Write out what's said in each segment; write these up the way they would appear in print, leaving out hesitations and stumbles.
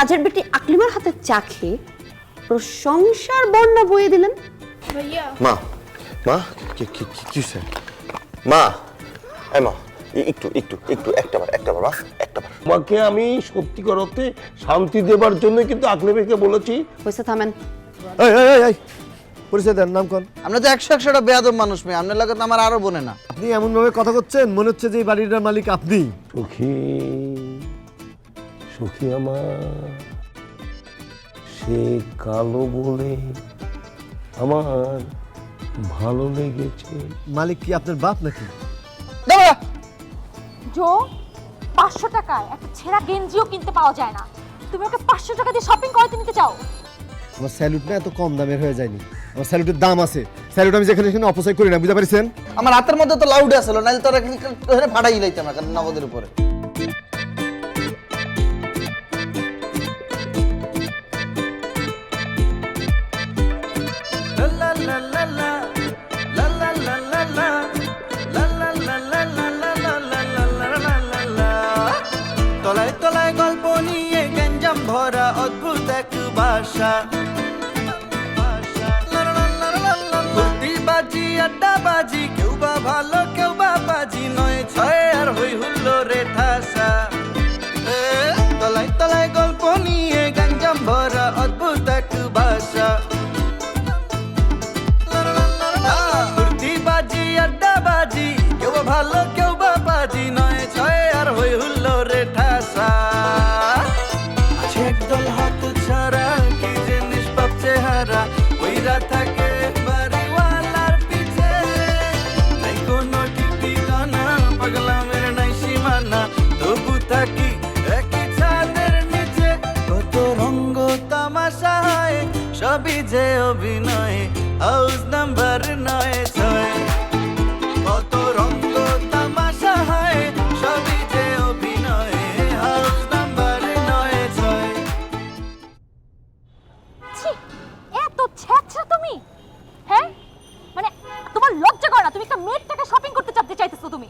কাজের বেটি আকলিমার হাতে চা খেয়ে প্রশংসার বন্যা বয়ে দিলেন। ভাইয়া মা মা কি কি কি স্যার মা এই মা একটু একটু একটু একটাবার একটাবার মা একটাবার। তোমাকে আমি সত্যিকার অর্থে শান্তি দেবার জন্য কিন্তু আকলিমাকে বলেছি। হয়েছে, থামেন। এই এই এই এই পরিচয় দেন, নাম কোন? আমরা তো 100-100টা বেয়াদব মানুষ মেয়ে, আপনার লাগে তো আমার আরো বনে না। আপনি এমন ভাবে কথা করছেন মনে হচ্ছে যে এই বাড়িটার মালিক আপনি। সখী সখী আমার, সে কালো বলে আমার ভালো লেগেছে। মালিক কি আপনার বাপ নাকি? জো 500 টাকায় একটা ছেঁড়া গেঞ্জিও কিনতে পাওয়া যায় না, তুমি ওকে 500 টাকা দিয়ে শপিং করতে নিতে চাও? আমার স্যালুট না এত কম দামের হয়ে যায়নি, আমার স্যালুটের দাম আছে। স্যালুট আমি যেখানে সেখানে অপচয় করি না, বুঝতে পারছেন? আমার হাতের মধ্যে তো লাউড আসলো, নাইলে তোরা ফাটাই লাইতাম না নগদের উপরে। তলায় তলায় গল্প নিয়ে গঞ্জাম ভরা অদ্ভুত এক ভাষা, বাজি আড্ডা বাজি, কেউ বা ভালো কেউ বা বাজি, নয় ছয় আর হই হুল্লো রে ঠাসা। তলায় তলায় গল্প নিয়ে গঞ্জাম ভরা অদ্ভুত এক ভাষা, বাজি আড্ডা বাজি, কেউ বা ভালো কেউ বা বাজি, নয় ছয় আর হই হুল্লো রে ঠাসা। আছে একদল হাত ছাড়া কি জিনিস পাপ চেহারা, ওইরা থাকে বাড়িওয়ালার পিছে, নাই কোনো ঠিকানা, পাগলামের নাই সীমানা, তবু থাকি একই ছাদের নিচে। কত রঙ্গ তামাশা হয়, সবই যে অভিনয়, হাউস নাম্বার 9-6। কত রঙ্গ তামাশা হয়, সবই যে অভিনয়, হাউস নাম্বার 9-6। ছি, এত ছ্যাঁচড়া তুমি, হ্যাঁ? মানে তোমার লজ্জা করে না? তুমি একটা মেয়ের টাকা শপিং করতে চাইতেছো তুমি?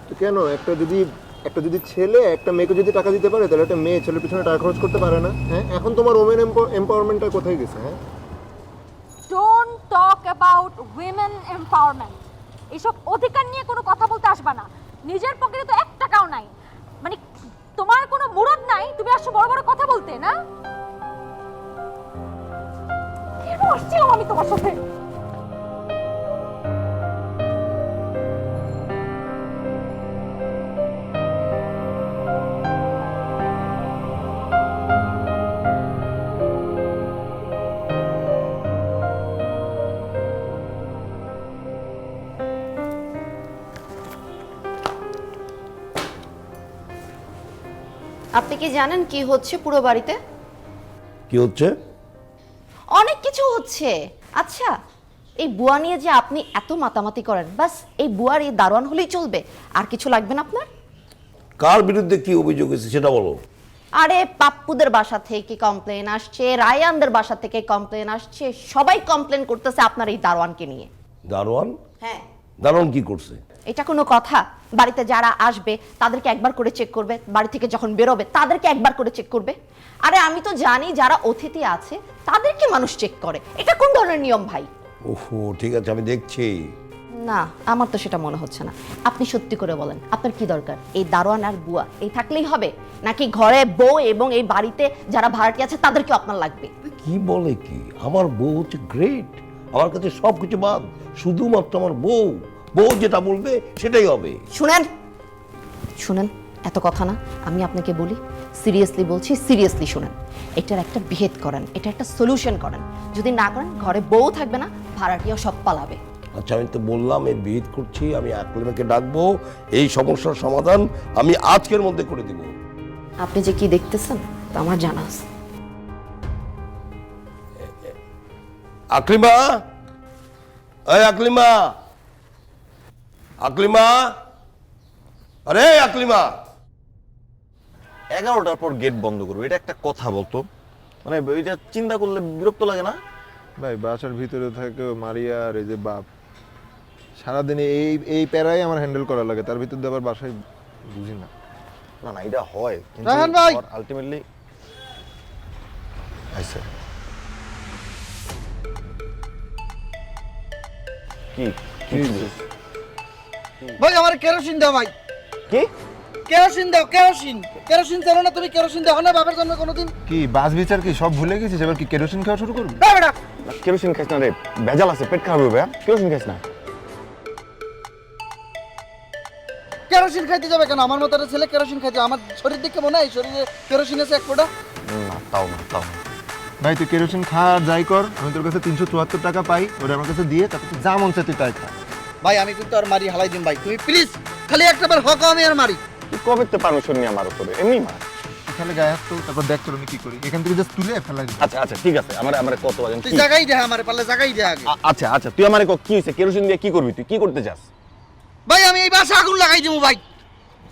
তো কেন একটা যদি ছেলে একটা মেয়েকে যদি টাকা দিতে পারে তাহলে একটা মেয়ে ছেলের পিছনে টাকা খরচ করতে পারে না? হ্যাঁ, এখন তোমার ওমেন এম্পাওয়ারমেন্টটা কোথায় গেছে? হ্যাঁ, don't talk about women empowerment. এইসব অধিকার নিয়ে কোনো কথা বলতে আসবা না। নিজের পকেটে তো 1 টাকাও নাই, মানে তোমার কোনো মুরদ নাই, তুমি আসছো বড় বড় কথা বলতে না? কেন আসছিলাম আমি তোমার সাথে? আপনি কি জানেন কি হচ্ছে পুরো বাড়িতে? কি হচ্ছে? অনেক কিছু হচ্ছে। আচ্ছা, এই বুয়া নিয়ে যে আপনি এত মাতামাতি করেন, বাস এই বুয়ার এই দারোয়ান হলেই চলবে, আর কিছু লাগবে না আপনার? কার বিরুদ্ধে কি অভিযোগ এসেছে সেটা বলো। আরে পাপ্পুদের বাসা থেকে কমপ্লেন আসছে, রায়ানদের বাসা থেকে কমপ্লেন আসছে, সবাই কমপ্লেন করতেছে আপনার এই দারোয়ানকে নিয়ে। দারোয়ান? হ্যাঁ। দারোয়ান কি করছে? এটা কোনো কথা? বাড়িতে যারা আসবে তাদেরকে একবার করে চেক করবে, বাড়ি থেকে যখন বেরোবে তাদেরকে একবার করে চেক করবে। আরে আমি তো জানি যারা অতিথি আছে তাদেরকে মানুষ চেক করে, এটা কোন ধরনের নিয়ম ভাই? ওহো, ঠিক আছে, আমি দেখছি। না, আমার তো সেটা মনে হচ্ছে না। আপনি সত্যি করে বলেন, আপনার কি দরকার? এই দারোয়ান আর বুয়া এই থাকলেই হবে, নাকি ঘরে বউ এবং এই বাড়িতে যারা ভাড়াটি আছে তাদেরকেও আপনার লাগবে? কি বলে কি? আমার বউ হচ্ছে গ্রেট, আমার কাছে সব কিছু বাদ, শুধুমাত্র আমার বউ যেটা বলবে সেটাই হবে। শুনেন শুনেন, এত কথা না, আমি আপনাকে বলি, সিরিয়াসলি বলছি, সিরিয়াসলি শুনেন। এটার একটা বিহেদ করেন, এটা একটা সলিউশন করেন। যদি না করেন ঘরে বউ থাকবে না, ভাড়াটিও সব পালাবে। আচ্ছা, আমি তো বললাম এর বিহিত করছি, আমি আকলিমাকে ডাকবো, এই সমস্যার সমাধান আমি আজকের মধ্যে করে দিব। আপনি যে কি দেখতেছেন তা আমার জানা আছে। আকলিমা, এই আকলিমা, আকলিমা, আরে আকলিমা। 11টার পর গেট বন্ধ করবো, এটা একটা কথা বলতো? মানে এটা চিন্তা করলে বিরক্ত লাগে না? ভাই বাসার ভিতরে থাকে মারিয়া আর এই যে বাপ, সারাদিনে এই প্যারাই আমার হ্যান্ডেল করা লাগে, তার ভিতর দিয়ে আবার বাসায় বুঝি না। না না এটা হয় কিন্তু রায়হান ভাই! আলটিমেটলি আইছে কি কি ভাই আমার কেরোসিন দাও ভাই, কি কেরোসিন দাও, কেরোসিন। কেরোসিন চালো না তুমি? কেরোসিন দাও না বাবার জন্য কোনোদিন? কি বাস বিচার কি সব ভুলে গেছিস এবার কি কেরোসিন খাওয়া শুরু করবি? দাও বেটা। কেরোসিন খাইছ না রে, ভেজাল আছে, পেট খারাপ হবে ভাইয়া, কেরোসিন খাইছ না। কেরোসিন খাইতে যাবে কেন? আমার মতো একটা ছেলে কেরোসিন খাইতে, আমার শরীর দেখে মনে হয় শরীরে কেরোসিন আছে এক ফোঁটা? না তাও না তাও না। ভাই তুই কেরোসিন খা আর যাই কর, আমি তোর কাছে 374 টাকা পাই, ওটা আমার কাছে দিয়ে তারপর তুই যা মন চাই তুই তাই খা। ভাই আমি কিন্তু আর মারি হালাই দিম ভাই, তুমি প্লিজ খালি একটাবার হক আমি আর মারি। তুই কবে তো পারমিশন নিয়ে আমার উপরে এমনি মার। তাহলে গায়ে হাত তো তারপর দেখ তোর আমি কি করি, এখান থেকে জাস্ট তুলে ফেলাই দিই। আচ্ছা আচ্ছা ঠিক আছে, আমার আমার কত বাজে তুই জায়গায় দে আমারে, পারলে জায়গায় দে আগে। আচ্ছা আচ্ছা তুই আমারে কি হইছে, কেরোসিন দিয়ে কি করবি, তুই কি করতে চাস? ভাই আমি এই বাসা আগুন লাগাই দিমু ভাই।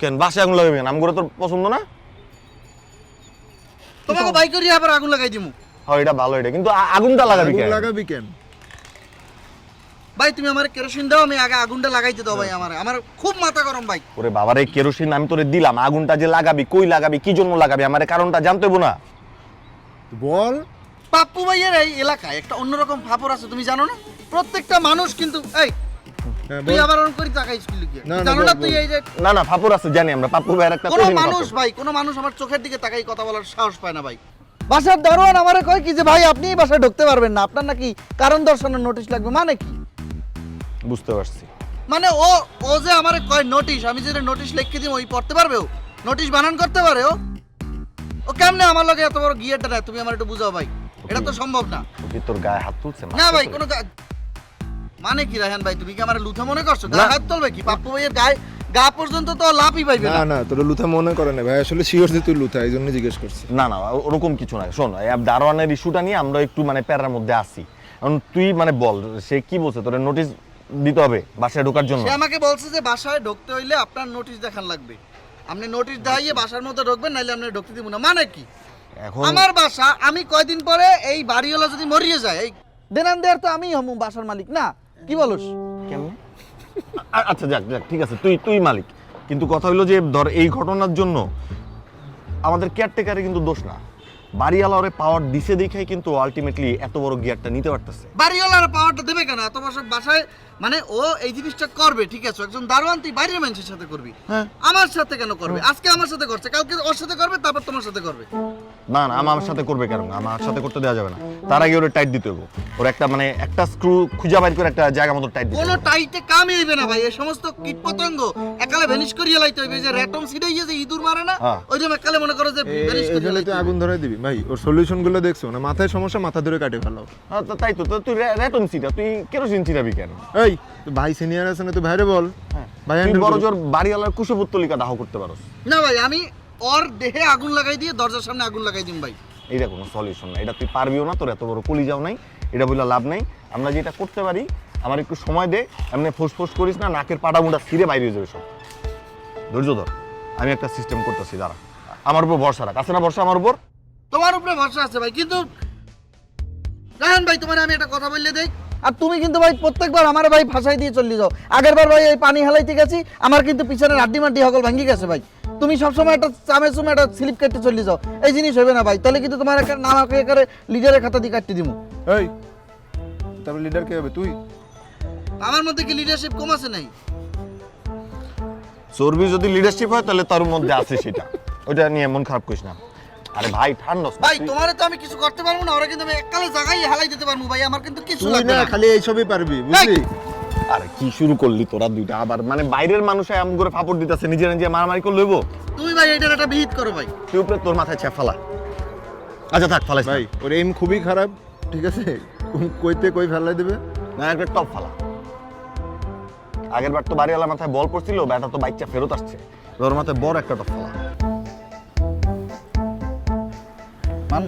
কেন বাসায় আগুন লাগাবি কেন? আমগুলো তোর পছন্দ না? তোমাকে ভাই করি আবার আগুন লাগাই দিমু। হ্যাঁ এটা ভালো, এটা কিন্তু আগুনটা লাগাবি আগুন কেন? লাগাবি কেন? ভাই তুমি আমার কেরোসিন দাও, আমি আগে আগুনটা লাগাইতে দাও ভাই। আমার খুব মাথা গরম ভাই। ওরে বাবার এই কেরোসিন আমি তোরে দিলাম, আগুনটা যে লাগাবি, কই লাগাবি, কি জন্য লাগাবি, আমার কারণটা জানতে হইব না? বল। পাপ্পু ভাইয়ের এই এলাকায় একটা অন্যরকম ফাপড় আছে, তুমি জানো না? প্রত্যেকটা মানুষ কিন্তু এই হ্যাঁ, তুই বল। আবার অন করি তাকাইস কি লিখে? না, না, জানো বল, না তুই বল। এই যে না না ফাপুর আছে জানি আমরা, পাপ্পু ভাইয়ের একটা কোনো কঠিন মানুষ ফাপড়। ভাই, কোনো মানুষ আমার চোখের দিকে তাকাই কথা বলার সাহস পায় না ভাই। বাসার দারোয়ান আমারে কয় কি যে ভাই আপনি এই বাসায় ঢুকতে পারবেন না, আপনার নাকি কারণ দর্শানোর নোটিশ লাগবে। মানে কি? বুঝতে পারছি। মানে ও যে আমারে কয় নোটিশ, আমি যে নোটিশ লিখে দিই ওই পড়তে পারবে? ও নোটিশ বানান করতে পারে? ও কেমনে আমার লগে এত বড় গিয়েটা নেয়? তুমি আমার একটু বুঝাও ভাই, এটা তো সম্ভব না। ও কি তোর গায়ে হাত তুলছে? না ভাই কোনো মানে কি রায়হান ভাই, তুমি কি আমার লুথা মনে করছো? গায়ে হাত তুলবে কি? পাপ্পু ভাইয়ের গায়ে গা পর্যন্ত তো লাভই পাইবে না না। না তোর লুথা মনে করে না ভাই, আসলে শিওর যে তুই লুথা, এই জন্য জিজ্ঞেস করছি। না না ওরকম কিছু না। শোন এই দারোয়ানের ইস্যুটা নিয়ে আমরা একটু মানে প্যারার মধ্যে আসি। এখন তুই মানে বল সে কি বলছে, তোর নোটিশ দিতে হবে বাসায় ঢোকার জন্য? সে আমাকে বলছে যে বাসায় ঢুকতে হইলে আপনার নোটিশ দেখান লাগবে, আপনি নোটিশ দেখাইয়ে বাসার মধ্যে ঢুকবেন, নাইলে আপনি ঢুকতে দিব না। মানে কি? এখন আমার বাসা, আমি কয়দিন পরে এই বাড়িওয়ালা যদি মরিয়ে যায়, এই দেনান দেয়ার তো আমি হমু বাসার মালিক না? কি বলস? কেমন? আচ্ছা যাক যাক ঠিক আছে, তুই মালিক, কিন্তু কথা হলো যে ধর এই ঘটনার জন্য আমাদের কেয়ারটেকারে কিন্তু দোষ না, বাড়িওয়ালা ওরে পাওয়ার দিছে দেখাই কিন্তু আলটিমেটলি এত বড় গিয়ারটা নিতে পারতেছে। বাড়িওয়ালার পাওয়ারটা দেবে কেন? এত বছর বাসায় মানে ও এই জিনিসটা করবে, ঠিক আছে, একজন দারোয়ান তুই বাইরের মানুষের সাথে করবি, আমার সাথে কেন করবে? আজকে আমার সাথে করছে, কালকে ওর সাথে করবে, তারপর তোমার সাথে করবে। না না আমার সাথে করবে কেন? আমার সাথে করতে দেওয়া যাবে না, তার আগে ওরে টাইট দিতে হবে। ওর একটা মানে একটা স্ক্রু খুঁজে বাইর করে একটা জায়গা মতো টাইট দিতে কোনো হবে। টাইটে কামে হইবে না ভাই, এই সমস্ত কীট পতঙ্গ একালে ভ্যানিশ করিয়ে লাইতে হইবে। যে র্যাটম সিডাইয়ে যে ইঁদুর মারে না, হ্যাঁ। ওইরকম একালে মনে করো যে ভ্যানিশ এই করিয়ে জন্য লাইতে তুই হইবে। আগুন ধরে দিবি ভাই, ওর সলিউশন গুলো দেখছো না? মাথায় সমস্যা, মাথা ধরে কাটে ফেলাও। তাই তো তুই রেটন সিটা, তুই কেরোসিন ছিটাবি কেন? এই তুই ভাই সিনিয়র আছে না, তুই ভাইরে বল। ভাই তুই handle বড় করো। জোর বাড়িওয়ালার কুশপুত্তলিকা দাহ করতে পারোস। না ভাই, আমি ওর দেহে আগুন লাগাই দিয়ে দরজার সামনে আগুন লাগাই দিম ভাই। এইটা কোনো সলিউশন না, এটা তুই পারবিও না, তোর এত বড় কলিজাও নাই, এটা বলে লাভ নাই। আমরা যেটা করতে পারি, আমার একটু সময় দে, এমনি ফোঁস করিস না, নাকের পাটা মুটা ছিঁড়ে বাইরে হয়ে যাবে সব। ধৈর্য ধর, আমি একটা সিস্টেম করতেছি, দাঁড়া। আমার উপর ভরসা রাখ, আছে না ভরসা আমার উপর? তোমার উপরে ভরসা আছে ভাই, কিন্তু রায়হান ভাই তোমার আমি একটা কথা বললে দেই, আর তুমি কিন্তু ভাই প্রত্যেকবার আমার ভাই ফাঁসাই দিয়ে চলে যাও। আগেরবার ভাই এই পানি হালাইতে গেছি, আমার কিন্তু পিছনের আড্ডি মাড্ডি হকল ভাঙ্গি গেছে ভাই। তুমি সবসময় একটা চামে চুমে একটা স্লিপ কেটে চলে যাও, এই জিনিস হবে না ভাই। তাহলে কিন্তু তোমার একটা নাম করে লিডারের খাতা দিয়ে কাটতে দিব। এই তারপর লিডার কে হবে? তুই? আমার মধ্যে কি লিডারশিপ কম আছে নাই? চর্বি যদি লিডারশিপ হয় তাহলে তার মধ্যে আছে সেটা, ওইটা নিয়ে মন খারাপ করিস না। আরে ভাই ঠান্ডা ভাই তোমারে তো আমি কিছু করতে পারবো না, ওরা কিন্তু আমি এককালে জায়গায় হালাই দিতে পারবো ভাই, আমার কিন্তু কিছু তুই লাগবে না না। খালি এইসবই পারবি, বুঝলি? আরে কি শুরু করলি তোরা দুইটা আবার? মানে বাইরের মানুষ আম করে ফাপড় দিতেছে, নিজে নিজে মারামারি করে লইব। তুমি ভাই এটার একটা বিহিত করো ভাই। তুই উপরে তোর মাথায় ফালা। আচ্ছা থাক, ফালাই ভাই ওর এম খুবই খারাপ, ঠিক আছে? কইতে কই ফেলাই দেবে। না একটা টপ ফালা। আগের বার তো বাড়িওয়ালা মাথায় বল পড়ছিল, ব্যাটা তো বাইকটা ফেরত আসছে, তোর মাথায় বড় একটা টপ ফালা। মান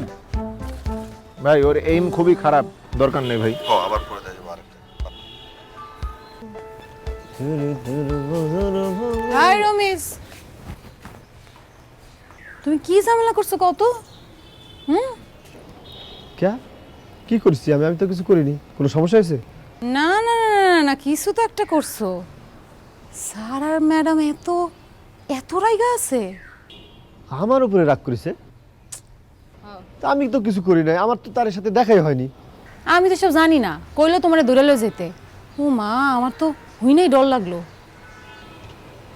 ভাই ওর এইম খুবই খারাপ, দরকার নেই ভাই। ও আবার পড়ে যাবে আরেকটা। হাই রমেশ, তুমি কি ঝামেলা করছো কত? কে কি করছি আমি? আমি তো কিছু করিনি। কোনো সমস্যা হয়েছে? না না না না না, কিছু তো একটা করছো। স্যার আর ম্যাডাম এত এত রাইগা আছে? আমার উপরে রাগ করেছে? তা আমি তো কিছু করি নাই, আমার তো তার সাথে দেখাই হয়নি। আমি তো সব জানি না, কইলো তোমারে দৌড়ালো যেতে। ও মা, আমার তো হুইনেই ডর লাগলো।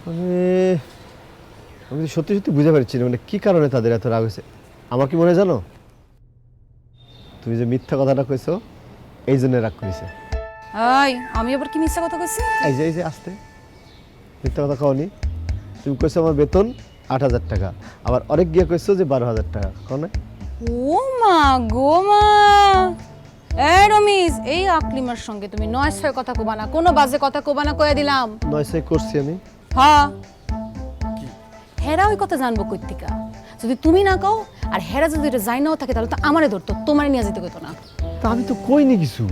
মানে আমি তো সত্যি সত্যি বুঝতে পারছি না মানে কি কারণে তাদের এত রাগ হয়েছে। আমার কি মনে হয় জানো, তুমি যে মিথ্যা কথাটা কইছো এই জন্য রাগ করেছে। আমি আবার কি মিথ্যা কথা কইছি? এই যে আসতে মিথ্যা কথা কওনি। তুমি কইছো আমার বেতন 8,000 টাকা, আবার অনেক গিয়ে কইছো যে 12,000 টাকা, কও না? ও মা গো মা! এই রমিজ, এই আকলিমার সঙ্গে তুমি 9-6 কথা কবা না, কোনো বাজে কথা কবা না, কয়ে দিলাম। 9 করছি আমি। হ্যাঁ, হেরা ওই কথা জানবো কইতিকা? যদি তুমি না কও আর হেরা যদি এটা যাই নাও থাকে তাহলে তো আমারে ধরতো, তোমারে নিয়ে যেতে কইতো না। তা আমি তো কইনি কিছু।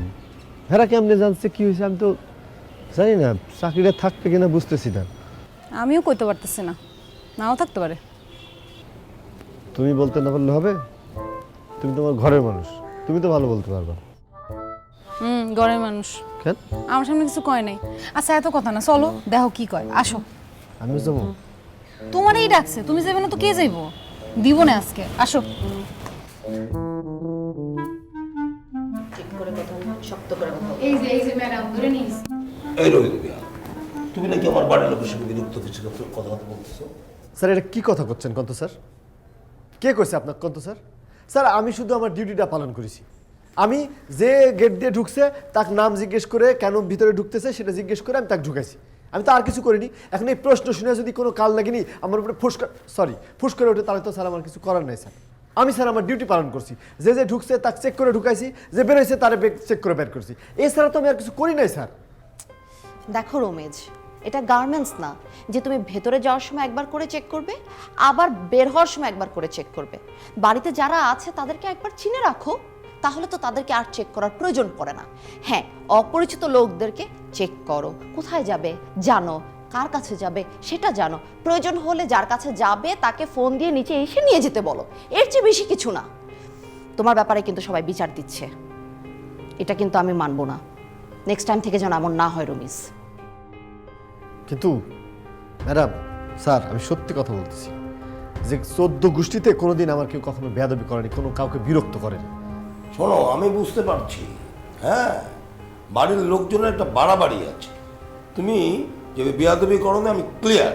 হেরা কেমনে জানছে কি হয়েছে আমি তো জানি না। চাকরিটা থাকবে কিনা বুঝতেছি না। আমিও কইতে পারতেছি না, নাও থাকতে পারে। তুমি বলতে না পারলে হবে? তুমি তোমার ঘরের মানুষ, তুমি তো ভালো বলতে পারবা। ঘরের মানুষ কেন? আমার সামনে কিছু কয় নাই। আচ্ছা এত কথা না, চলো দেখো কি কয়। আসো। আমি যাবো? তোমারই ডাকছে, তুমি যাবে না তো কে যাইবো? দিব না আজকে, আসো। এই যে ম্যাডাম ধরে নিস। এই রোহিত মিয়া, তুমি নাকি আমার বাড়ির লোকের সঙ্গে বিরক্ত কিছু কথা বলতেছো? স্যার এটা কি কথা করছেন কন্ত স্যার? কে কইছে আপনার কন্ত স্যার? স্যার আমি শুধু আমার ডিউটিটা পালন করেছি। আমি যে গেট দিয়ে ঢুকছে তাকে নাম জিজ্ঞেস করে কেন ভিতরে ঢুকতেছে সেটা জিজ্ঞেস করে আমি তাকে ঢুকাইছি। আমি তো আর কিছু করিনি। এখন এই প্রশ্ন শুনে যদি কোনো কাল লাগেনি আমার উপরে ফুস করে ওঠে তাহলে তো স্যার আমার কিছু করার নাই স্যার। আমি স্যার আমার ডিউটি পালন করছি। যে ঢুকছে তাকে চেক করে ঢুকাইছি, যে বেরোইছে তারে চেক করে বের করছি। এছাড়া তো আমি আর কিছু করি নাই স্যার। দেখো রমেজ, এটা গার্মেন্টস না যে তুমি ভেতরে যাওয়ার সময় একবার করে চেক করবে আবার বের হওয়ার সময় একবার করে চেক করবে। বাড়িতে যারা আছে তাদেরকে একবার চিনে রাখো, তাহলে তো তাদেরকে আর চেক করার প্রয়োজন পড়ে না। হ্যাঁ, অপরিচিত লোকদেরকে চেক করো, কোথায় যাবে জানো, কার কাছে যাবে সেটা জানো, প্রয়োজন হলে যার কাছে যাবে তাকে ফোন দিয়ে নিচে এসে নিয়ে যেতে বলো, এর চেয়ে বেশি কিছু না। তোমার ব্যাপারে কিন্তু সবাই বিচার দিচ্ছে, এটা কিন্তু আমি মানবো না। নেক্সট টাইম থেকে যেন এমন না হয় রমিজ। কিন্তু ম্যাডাম, স্যার আমি সত্যি কথা বলতেছি যে 14 গোষ্ঠীতে কোনোদিন আমার কেউ কখনো বেয়াদবি করেনি, কোনো কাউকে বিরক্ত করেনি। শোনো, আমি বুঝতে পারছি, হ্যাঁ বাড়ির লোকজনের একটা বাড়াবাড়ি আছে। তুমি যে বেয়াদবি করো না আমি ক্লিয়ার,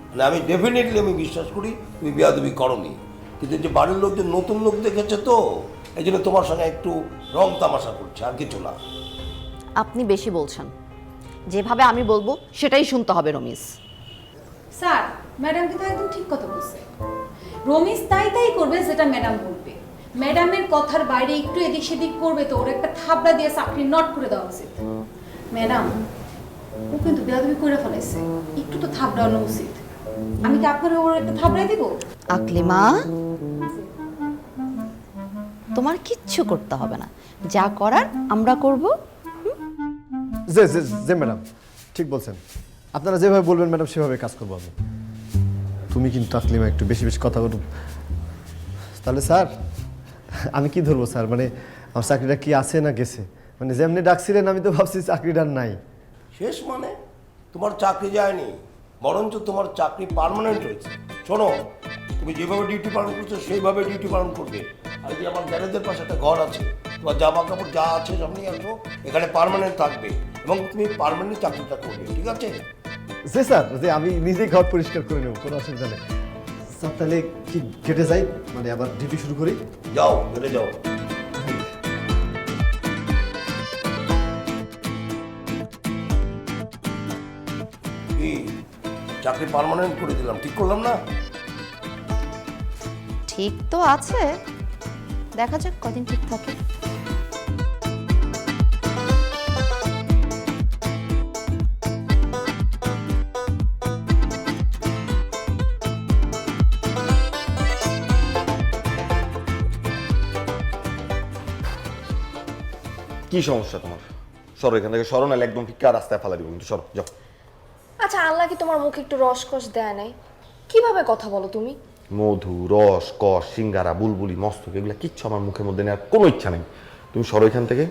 মানে আমি ডেফিনেটলি আমি বিশ্বাস করি তুমি বেয়াদবি করোনি। কিন্তু যে বাড়ির লোকজন নতুন লোক দেখেছে তো এই জন্য তোমার সঙ্গে একটু রং তামাশা করছে, আর কিছু না। আপনি বেশি বলছেন, যেভাবে আমি বলবো সেটাই শুনতে হবে রমিজ। স্যার, ম্যাডাম কিন্তু একদম ঠিক কথা বলছে। রমিজ তাই করবে যেটা ম্যাডাম বলবে। ম্যাডামের কথার বাইরে একটু এদিক সেদিক করবে তো ওর একটা থাবড়া দিয়ে চাকরি নট করে দেওয়া উচিত। ম্যাডাম, ও কিন্তু বেয়াদবি করে ফেলাইছে, একটু তো থাবড়ানো উচিত। আমি কি আপনার ওর একটা থাবড়াই দিব? আকলিমা, তোমার কিচ্ছু করতে হবে না, যা করার আমরা করব। যে ম্যাডাম ঠিক বলছেন, আপনারা যেভাবে বলবেন ম্যাডাম সেভাবে কাজ করবো আমি। তুমি কিন্তু আকলিমা একটু বেশি বেশি কথা বলো। তাহলে স্যার আমি কি ধরবো স্যার, মানে আমার চাকরিটা কি আছে না গেছে? মানে যেমনি ডাকছিলেন আমি তো ভাবছি চাকরিটা নাই। শেষ মানে তোমার চাকরি যায়নি, বরঞ্চ তোমার চাকরি পার্মানেন্ট হয়েছে। শোনো, তুমি যেভাবে ডিউটি পালন করছো সেইভাবে ডিউটি পালন করবে। আর যে আমার গ্যারেজের পাশে একটা ঘর আছে, তোমার জামা কাপড় যা আছে সব নিয়ে আসো, এখানে পার্মানেন্ট থাকবে এবং তুমি পার্মানেন্ট চাকরিটা করবে, ঠিক আছে? যে স্যার যে আমি নিজেই ঘর পরিষ্কার করে নেবো, কোনো অসুবিধা নেই স্যার। তাহলে কি কেটে যাই, মানে আবার ডিউটি শুরু করি? যাও, বেড়ে যাও। কি চাকরি পার্মানেন্ট করে দিলাম, ঠিক করলাম না? ঠিক তো আছে, দেখা যাক কদিন ঠিক থাকে। কি সমস্যা তোমার? সরো এখান থেকে, সরো, নাহলে একদম ফিক্কা রাস্তায় ফেলা দিব কিন্তু। সরো, যাও। আচ্ছা, আল্লাহ কি তোমার মুখে একটু রসকস দেয় নাই? কিভাবে কথা বলো তুমি? মধু, রস, কস, সিঙ্গারা, বুলবুলি, মস্তক, এগুলো কিচ্ছু আমার মুখের মধ্যে নেওয়ার কোনো ইচ্ছা নেই। তুমি সরো এখান থেকে।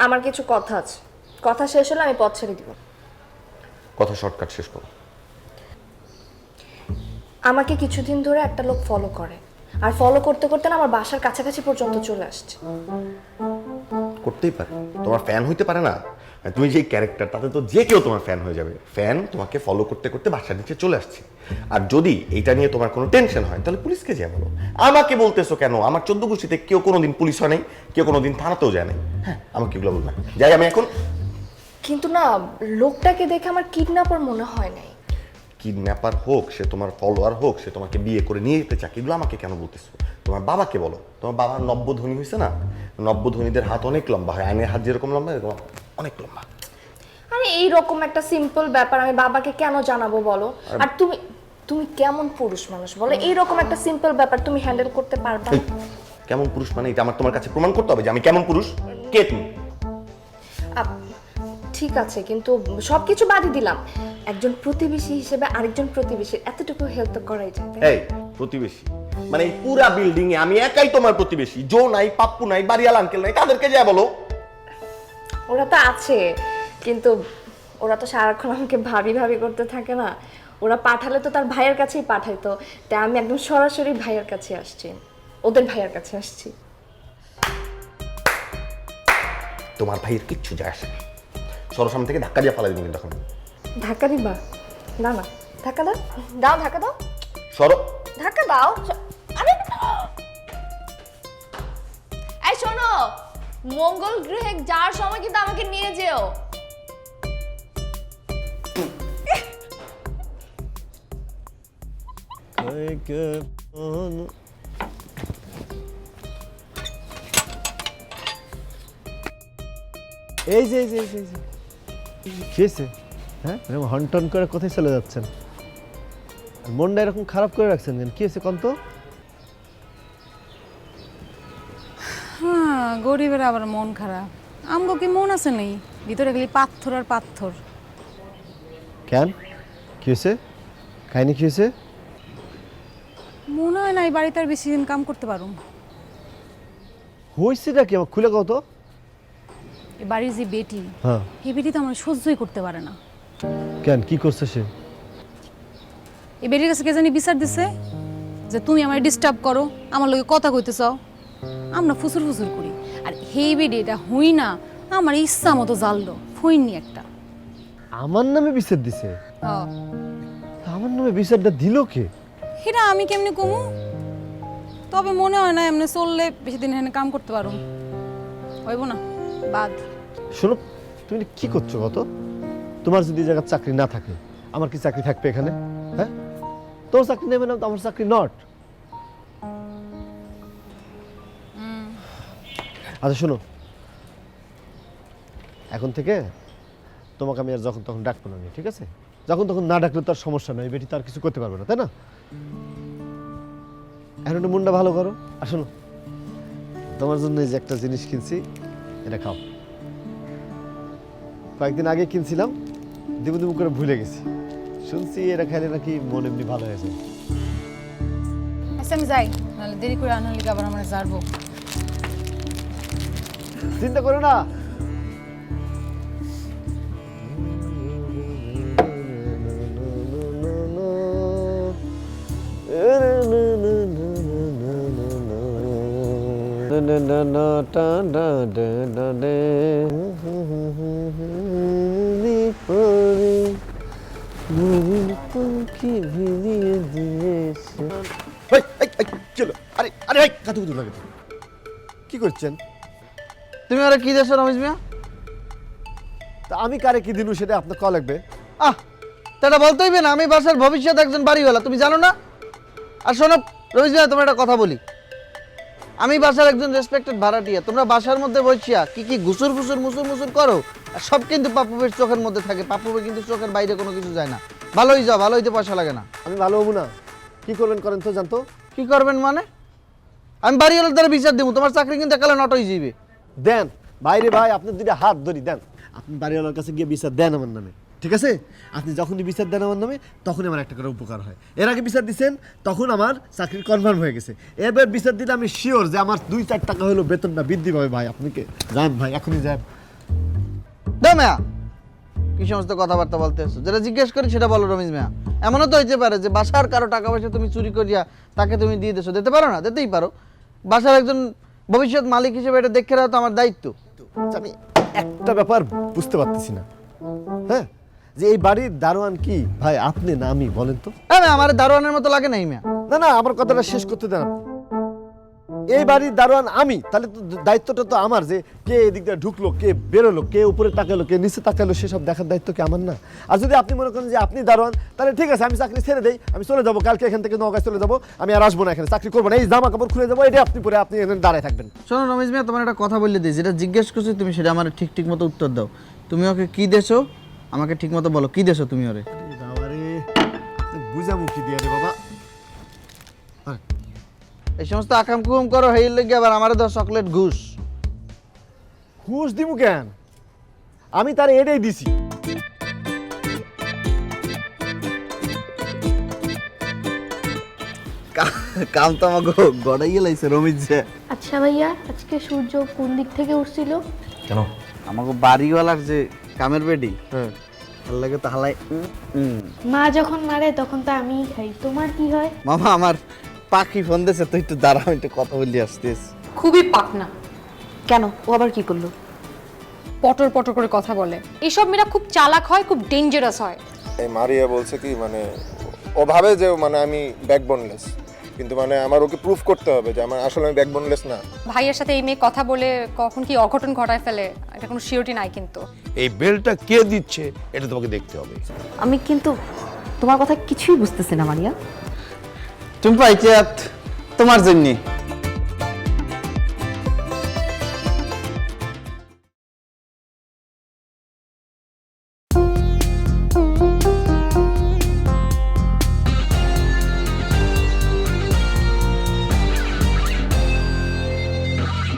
আমার কিছু কথা আছে, কথা শেষ হলে আমি পথ ছেড়ে দিব। কথা শর্টকাট শেষ করো। আমাকে কিছুদিন ধরে একটা লোক ফলো করে, আর ফলো করতে করতে না আমার বাসার কাছাকাছি পর্যন্ত চলে আসছে। করতেই পারে, তোমার ফ্যান হইতে পারে না? তুমি যে ক্যারেক্টার, তাতে তো যে কেউ তোমার ফ্যান হয়ে যাবে। ফ্যান তোমাকে ফলো করতে করতে বাসার নিচে চলে আসছে। আর যদি এটা নিয়ে তোমার কোনো টেনশন হয় তাহলে পুলিশকে যা বলো। আমাকে বলতেছো কেন? আমার 14 গোষ্ঠীতে কেউ কোনোদিন পুলিশ হয় নাই, কেউ কোনোদিন থানাতেও যায় নাই। হ্যাঁ, আমাকে এগুলো বলবে। যাই আমি এখন। কিন্তু না, লোকটাকে দেখে আমার কিডন্যাপার মনে হয় নাই। কিডন্যাপার হোক, সে তোমার ফলোয়ার হোক, সে তোমাকে বিয়ে করে নিয়ে যেতে চাক, এগুলো আমাকে কেন বলতেছো? তোমার বাবাকে বলো। তোমার বাবা নব্যধনী হয়েছে না? নব্যধনীদের হাত অনেক লম্বা হয়, আইনের হাত যেরকম লম্বা এরকম অনেক লম্বা। আরে এইরকম একটা সিম্পল ব্যাপার আমি বাবাকে কেন জানাবো বলো? আর তুমি তুমি কেমন পুরুষ মানুষ বলো? এইরকম একটা সিম্পল ব্যাপার তুমি হ্যান্ডেল করতে পারবা? কেমন পুরুষ মানে এটা আমার তোমার কাছে প্রমাণ করতে হবে যে আমি কেমন পুরুষ? কে তুমি? ঠিক আছে, কিন্তু সবকিছু বাদই দিলাম, একজন প্রতিবেশী হিসেবে আরেকজন প্রতিবেশীর এতটুকু হেল্প তো করাই যায়, তাই না? এই প্রতিবেশী মানে এই পুরা বিল্ডিং এ আমি একাই তোমার প্রতিবেশী। জো নাই, পাপ্পু নাই, বাড়িয়াল আঙ্কেল নাই, তাদেরকে যা বলো। ওরা তো আছে, কিন্তু ওরা তো সারাক্ষণ আমাকে ভাবি ভাবি করতে থাকে না। ওরা পাঠালে তো তার ভাইয়ের কাছেই পাঠাইতো, তাই আমি একদম সরাসরি ভাইয়ের কাছে আসছি, ওদের ভাইয়ের কাছে আসছি। তোমার ভাইয়ের কিচ্ছু যায় আসে না। সরসামনে থেকে ধাক্কা দিয়ে ফালাই দিবি তখন। ধাক্কা দিবা? না না, ধাক্কা দাও, দাও ধাক্কা দাও, সর। ধাক্কা দাও। আরে এই শোনো, মঙ্গল গ্রহে যাওয়ার সময় কিন্তু আমাকে নিয়ে যেও। এই যে এই যে এই যে এই যে। কি হয়েছে? হ্যাঁ, এরকম হনটন করে কোথায় চলে যাচ্ছেন? আর মনটা এরকম খারাপ করে রাখছেন কেন? কি হয়েছে কন্ত? হ্যাঁ, গরিবের আবার মন খারাপ। আমগো কি মন আছে নেই? ভিতরে গেলে পাথর আর পাথর। কেন কি হয়েছে? কাহিনী কি হয়েছে? মনে হয় না এই বাড়িতে আর বেশি দিন কাম করতে পারুম। হয়েছেটা কি আমার খুলে কত? এই বাড়ির যে বেটি, হ্যাঁ, এই বেটি তো আমার সহ্যই করতে পারে না। কেন কি করছে সে? এই বেটির কাছে কে জানি বিচার দিছে যে তুমি আমার ডিস্টার্ব করো, আমার লগে কথা কইতে চাও। আমরা ফুসুর ফুসুর করি, আর হেই বেটি এটা হই না আমার ইচ্ছা মতো জানলো ফইনি একটা। আমার নামে বিচার দিছে? হ্যাঁ, আমার নামে বিচারটা দিল কে? সেটা আমি কেমনি কমু? তবে মনে হয় না এমনি চললে বেশি দিন এখানে কাম করতে পারো। হইব না, বাদ। শোনো, তুমি এটা কি করছো কত? তোমার যদি এই জায়গায় চাকরি না থাকে, আমার কি চাকরি থাকবে এখানে? হ্যাঁ, তোর চাকরি নেবে না তো আমার চাকরি নট। আচ্ছা শোনো, এখন থেকে তোমাকে আমি আর যখন তখন ডাকবো না, ঠিক আছে? যখন তখন না ডাকলে তো আর সমস্যা নাই, বেটি তার কিছু করতে পারবে না, তাই না? এখন একটু মনটা ভালো করো। আর শোনো, তোমার জন্য এই যে একটা জিনিস কিনছি, এটা খাও। কয়েকদিন আগে কিনছিলাম, দিবু দিবু করে ভুলে গেছি। শুনছি এটা খাইলে নাকি মন এমনি ভালো হয়ে যায়। আচ্ছা আমি যাই, নাহলে দেরি করে আনলে আবার আমরা যাবো। চিন্তা করো না। আরে আরে কাতু কুতু লাগে, কি করছেন? তুমি ওরা কি দেশো রমেশ মিয়া? তা আমি কারে কি দিনু সেটা আপনার কল লাগবে। এটা বলতেই না, আমি বাসার ভবিষ্যৎ একজন বাড়িওয়ালা, তুমি জানো না? আর শোনো রমেশ মিয়া, তোমার একটা কথা বলি, আমি বাসার একজন রেসপেক্টেড ভাড়াটিয়া। তোমরা বাসার মধ্যে বসিয়া কি কি ঘুসুর ফুসুর মুসুর মুসুর করো, আর সব কিন্তু পাপ্পুবের চোখের মধ্যে থাকে। পাপ্পুবে কিন্তু চোখের বাইরে কোনো কিছু যায় না। ভালোই যাও, ভালো হইতে পয়সা লাগে না। আমি ভালো হবো না? কি করবেন করেন তো, জানতো? কি করবেন মানে? আমি বাড়িওয়ালার দ্বারা বিচার দেবো, তোমার চাকরি কিন্তু একালে নট হয়ে যাবে। দেন বাইরে ভাই, আপনি দুইটা হাত ধরি দেন, আপনি বাড়িওয়ালার কাছে গিয়ে বিচার দেন আমার নামে, ঠিক আছে? আপনি যখনই বিচার দেন আমার নামে, তখনই আমার একটা করে উপকার হয়। এর আগে বিচার দিচ্ছেন, তখন আমার চাকরি কনফার্ম হয়ে গেছে। এবার বিচার দিলে আমি শিওর যে আমার 2-4 টাকা হলো বেতনটা বৃদ্ধি পাবে ভাই। আপনাকে যান ভাই, এখনই যান। দাও মিয়া, কি সমস্ত কথাবার্তা বলতে আসছো? যেটা জিজ্ঞেস করি সেটা বলো রমেশ মিয়া। এমনও তো হইতে পারে যে বাসার কারো টাকা পয়সা তুমি চুরি করিয়া তাকে তুমি দিয়ে দেছো, দিতে পারো না? দিতেই পারো। বাসার একজন ভবিষ্যৎ মালিক হিসেবে এটা দেখে রাখা তো আমার দায়িত্ব। আচ্ছা, আমি একটা ব্যাপার বুঝতে পারতেছি না, হ্যাঁ, যে এই বাড়ির দারোয়ান কি ভাই আপনি না আমি, বলেন তো? হ্যাঁ, আমার দারোয়ানের মতো লাগে না মিয়া। না না, আমার কথাটা শেষ করতে দেন। এই বাড়ির দারোয়ান আমি, তাহলে তো দায়িত্বটা তো আমার, যে কে এদিক দিয়ে ঢুকলো, কে বেরোলো, কে উপরে তাকালো, কে নিচে তাকালো, সেসব দেখার দায়িত্ব কি আমার না? আর যদি আপনি মনে করেন যে আপনি দারোয়ান, তাহলে ঠিক আছে, আমি চাকরি ছেড়ে দেই, আমি চলে যাবো কালকে এখান থেকে, নওগাঁয় চলে যাবো, আমি আর আসবো না, এখানে চাকরি করবো না, এই জামা কাপড় খুলে যাবো, এটা আপনি পরে আপনি এখানে দাঁড়ায় থাকবেন। শোনো রমেশ মিয়া, তোমার একটা কথা বললে দিই, যেটা জিজ্ঞেস করছি তুমি সেটা আমার ঠিক মতো উত্তর দাও। তুমি ওকে কি দেছো আমাকে ঠিক মতো বলো, কি দেছো তুমি ওরে? বুঝাবো কি দিয়ে রে বাবা? এই সমস্ত আকাম কুম করো, হেই লেগে আবার আমার দাও চকলেট ঘুষ। ঘুষ দিব কেন? আমি তার এটাই দিছি। কাম তো আমাকে গড়াইয়ে লাইছে রমেশ যে। আচ্ছা ভাইয়া, আজকে সূর্য কোন দিক থেকে উঠছিল? কেন? আমাকে বাড়িওয়ালার যে কামের বেডি, হ্যাঁ, ভালো লাগে তো হালাই। মা যখন মারে তখন তো আমিই খাই, তোমার কি হয়? মামা আমার পাখি ফোন দিয়েছে, তো একটু দাঁড়াও, একটু কথা বলি আসতেছ। খুবই পাকনা, কেন, ও আবার কি করলো? পটর পটর করে কথা বলে। এইসব মেয়েরা খুব চালাক হয়, খুব ডেঞ্জারাস হয়। এই মারিয়া বলছে কি, মানে ও ভাবে যে মানে আমি ব্যাকবোনলেস, কিন্তু মানে আমার ওকে প্রুফ করতে হবে যে আমার আসলে আমি ব্যাকবোনলেস না। ভাইয়ের সাথে এই মেয়ে কথা বলে কখন কি অঘটন ঘটায় ফেলে এটা কোনো সিওরিটি নাই কিন্তু। এই বেলটা কে দিচ্ছে এটা তোমাকে দেখতে হবে। আমি কিন্তু তোমার কথা কিছুই বুঝতেছি না মারিয়া। তুমি পাইছে তোমার জন্য